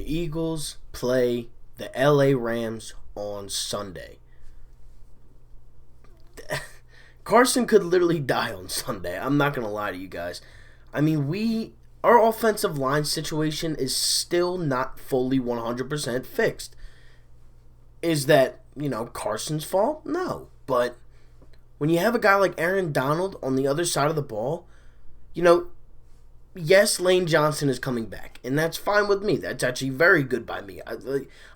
The Eagles play the LA Rams on Sunday. Carson could literally die on Sunday. I'm not going to lie to you guys. I mean, our offensive line situation is still not fully 100% fixed. Is that, Carson's fault? No. But when you have a guy like Aaron Donald on the other side of the ball, yes, Lane Johnson is coming back, and that's fine with me. That's actually very good by me.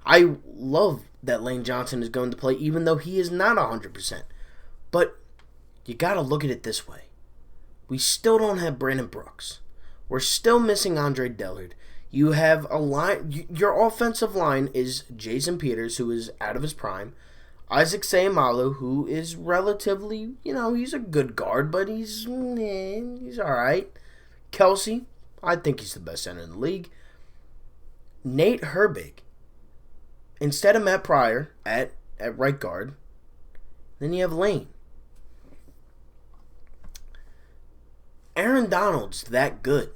I love that Lane Johnson is going to play, even though he is not 100%. But you got to look at it this way. We still don't have Brandon Brooks. We're still missing Andre Dillard. You have a line. Your offensive line is Jason Peters, who is out of his prime. Isaac Seumalo, who is relatively, he's a good guard, but he's all right. Kelsey, I think he's the best center in the league. Nate Herbig, instead of Matt Pryor at right guard. Then you have Lane. Aaron Donald's that good.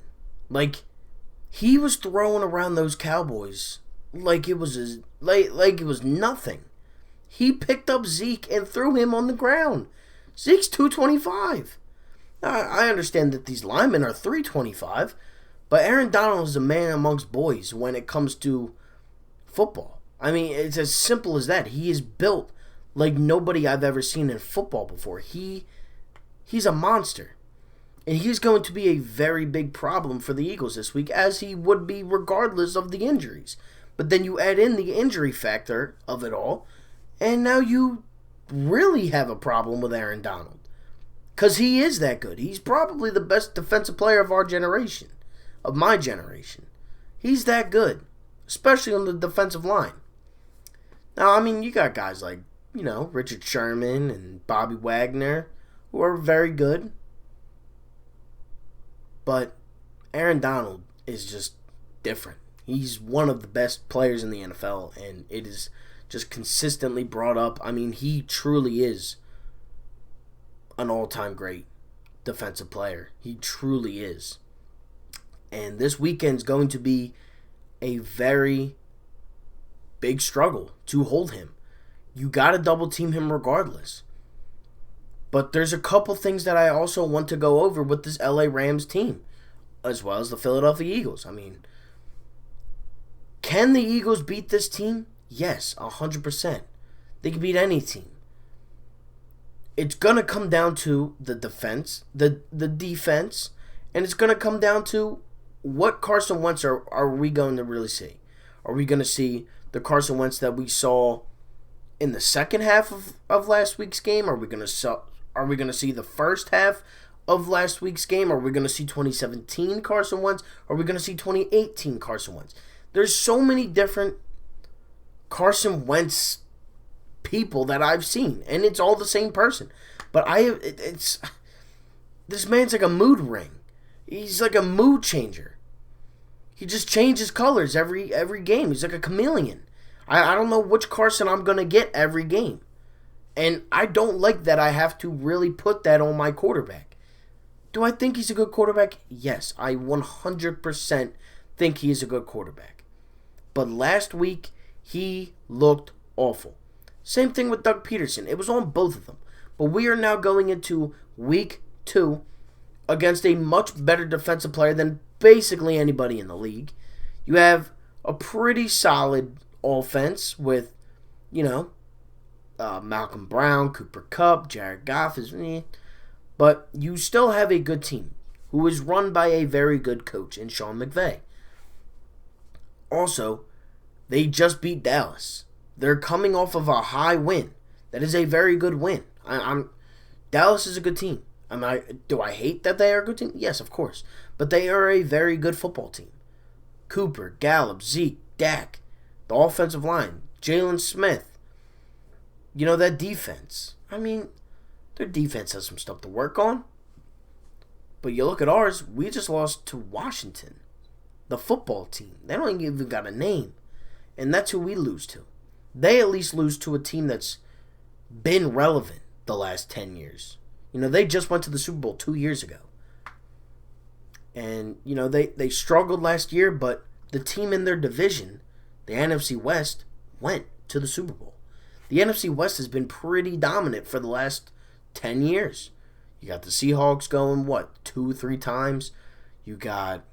He was throwing around those Cowboys like it was nothing. He picked up Zeke and threw him on the ground. Zeke's 225. I understand that these linemen are 325, but Aaron Donald is a man amongst boys when it comes to football. I mean, it's as simple as that. He is built like nobody I've ever seen in football before. He's a monster. And he's going to be a very big problem for the Eagles this week, as he would be regardless of the injuries. But then you add in the injury factor of it all, and now you really have a problem with Aaron Donald. Because he is that good. He's probably the best defensive player of our generation, of my generation. He's that good, especially on the defensive line. Now, I mean, you got guys like, Richard Sherman and Bobby Wagner, who are very good. But Aaron Donald is just different. He's one of the best players in the NFL, and it is just consistently brought up. I mean, he truly is an all-time great defensive player. He truly is. And this weekend's going to be a very big struggle to hold him. You got to double team him regardless. But there's a couple things that I also want to go over with this LA Rams team, as well as the Philadelphia Eagles. I mean, can the Eagles beat this team? Yes, 100%. They can beat any team. It's going to come down to the defense, the defense, and it's going to come down to what Carson Wentz are we going to really see. Are we going to see the Carson Wentz that we saw in the second half of last week's game? Are we going to see the first half of last week's game? Are we going to see 2017 Carson Wentz? Are we going to see 2018 Carson Wentz? There's so many different Carson Wentz people that I've seen, and it's all the same person. But this man's like a mood ring. He's like a mood changer. He just changes colors every game. He's like a chameleon. I don't know which Carson I'm going to get every game. And I don't like that I have to really put that on my quarterback. Do I think he's a good quarterback? Yes, I 100% think he is a good quarterback. But last week, he looked awful. Same thing with Doug Peterson. It was on both of them. But we are now going into week 2 against a much better defensive player than basically anybody in the league. You have a pretty solid offense with, Malcolm Brown, Cooper Kupp, Jared Goff is me. But you still have a good team who is run by a very good coach in Sean McVay. Also, they just beat Dallas. They're coming off of a high win. That is a very good win. Dallas is a good team. Do I hate that they are a good team? Yes, of course. But they are a very good football team. Cooper, Gallup, Zeke, Dak, the offensive line, Jalen Smith. That defense. I mean, their defense has some stuff to work on. But you look at ours, we just lost to Washington, the football team. They don't even got a name. And that's who we lose to. They at least lose to a team that's been relevant the last 10 years. They just went to the Super Bowl 2 years ago. And, they struggled last year, but the team in their division, the NFC West, went to the Super Bowl. The NFC West has been pretty dominant for the last 10 years. You got the Seahawks going, 2, 3 times? You got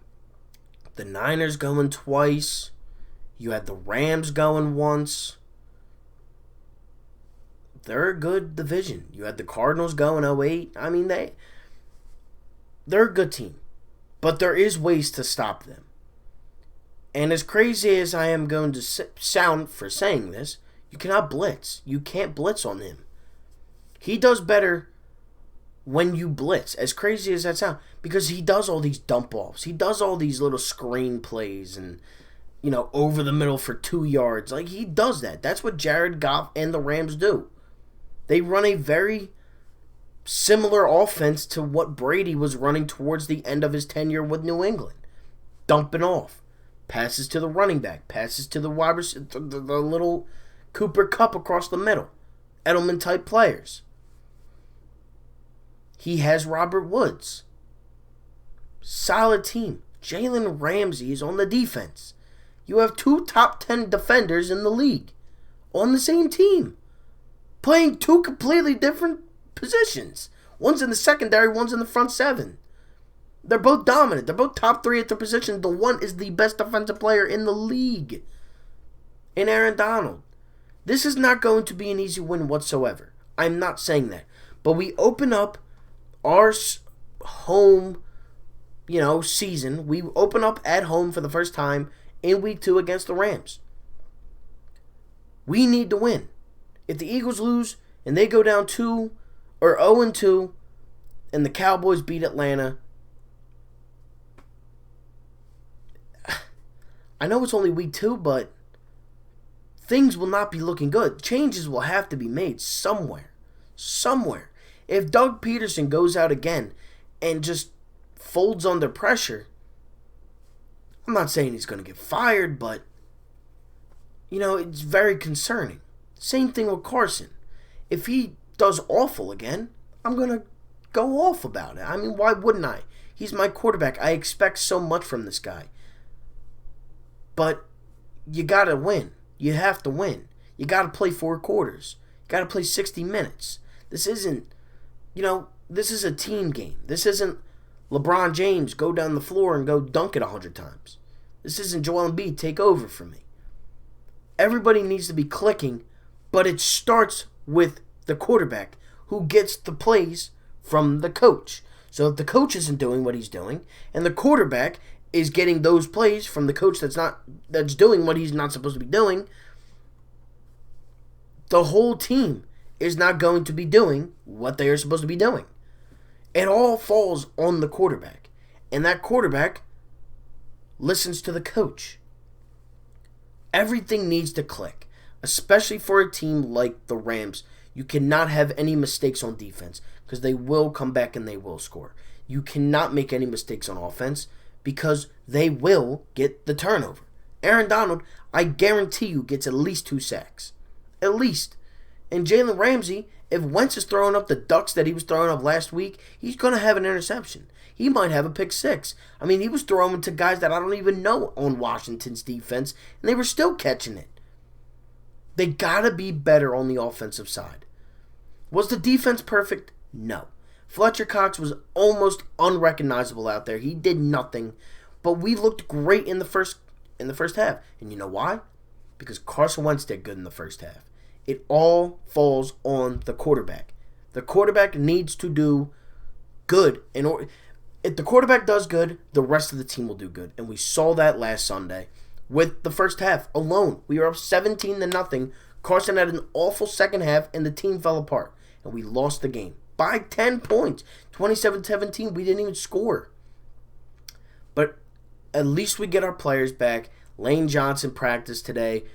the Niners going twice. You had the Rams going once. They're a good division. You had the Cardinals going 08. I mean, they're a good team. But there is ways to stop them. And as crazy as I am going to sound for saying this, you cannot blitz. You can't blitz on him. He does better when you blitz, as crazy as that sounds, because he does all these dump offs. He does all these little screen plays and, over the middle for 2 yards. Like, he does that. That's what Jared Goff and the Rams do. They run a very similar offense to what Brady was running towards the end of his tenure with New England. Dumping off. Passes to the running back. Passes to the wide receiver, the little Cooper Kupp across the middle. Edelman-type players. He has Robert Woods. Solid team. Jalen Ramsey is on the defense. You have 2 top 10 defenders in the league on the same team, playing 2 completely different positions. One's in the secondary, one's in the front 7. They're both dominant. They're both top 3 at their position. The one is the best defensive player in the league, in Aaron Donald. This is not going to be an easy win whatsoever. I'm not saying that. But we open up our home, season. We open up at home for the first time in week 2 against the Rams. We need to win. If the Eagles lose and they go down 2 or 0-2 and the Cowboys beat Atlanta, I know it's only week 2, but things will not be looking good. Changes will have to be made somewhere. Somewhere. If Doug Peterson goes out again and just folds under pressure, I'm not saying he's going to get fired, but, it's very concerning. Same thing with Carson. If he does awful again, I'm going to go off about it. I mean, why wouldn't I? He's my quarterback. I expect so much from this guy. But you got to win. You have to win. You got to play 4 quarters. You got to play 60 minutes. This isn't, this is a team game. This isn't LeBron James go down the floor and go dunk it 100 times. This isn't Joel Embiid take over for me. Everybody needs to be clicking, but it starts with the quarterback who gets the plays from the coach. So if the coach isn't doing what he's doing, and the quarterback is getting those plays from the coach that's doing what he's not supposed to be doing, the whole team is not going to be doing what they are supposed to be doing. It all falls on the quarterback. And that quarterback listens to the coach. Everything needs to click, especially for a team like the Rams. You cannot have any mistakes on defense because they will come back and they will score. You cannot make any mistakes on offense because they will get the turnover. Aaron Donald, I guarantee you, gets at least 2 sacks. At least. And Jalen Ramsey, if Wentz is throwing up the ducks that he was throwing up last week, he's going to have an interception. He might have a pick 6. I mean, he was throwing to guys that I don't even know on Washington's defense, and they were still catching it. They got to be better on the offensive side. Was the defense perfect? No. Fletcher Cox was almost unrecognizable out there. He did nothing, but we looked great in the first half. And you know why? Because Carson Wentz did good in the first half. It all falls on the quarterback. The quarterback needs to do good. If the quarterback does good, the rest of the team will do good. And we saw that last Sunday with the first half alone. We were up 17-0. Carson had an awful second half, and the team fell apart. And we lost the game by 10 points. 27-17, we didn't even score. But at least we get our players back. Lane Johnson practiced today.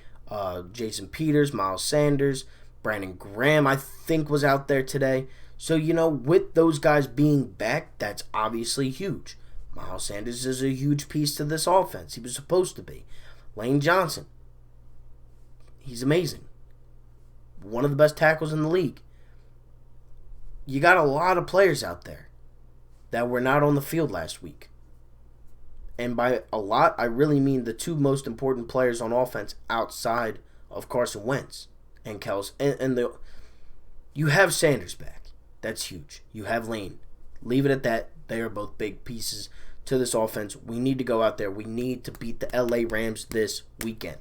Jason Peters, Miles Sanders, Brandon Graham, I think, was out there today. So, with those guys being back, that's obviously huge. Miles Sanders is a huge piece to this offense. He was supposed to be. Lane Johnson, he's amazing. One of the best tackles in the league. You got a lot of players out there that were not on the field last week. And by a lot, I really mean the two most important players on offense outside of Carson Wentz and Kels. You have Sanders back. That's huge. You have Lane. Leave it at that. They are both big pieces to this offense. We need to go out there. We need to beat the LA Rams this weekend.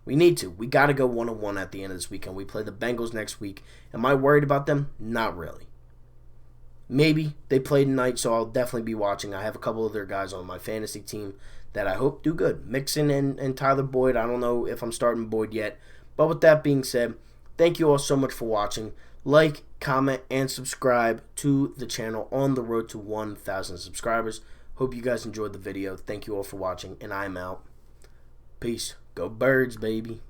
We need to. We got to go 1-1 at the end of this weekend. We play the Bengals next week. Am I worried about them? Not really. Maybe they play tonight, so I'll definitely be watching. I have a couple of their guys on my fantasy team that I hope do good. Mixon and Tyler Boyd. I don't know if I'm starting Boyd yet. But with that being said, thank you all so much for watching. Like, comment, and subscribe to the channel on the road to 1,000 subscribers. Hope you guys enjoyed the video. Thank you all for watching, and I'm out. Peace. Go Birds, baby.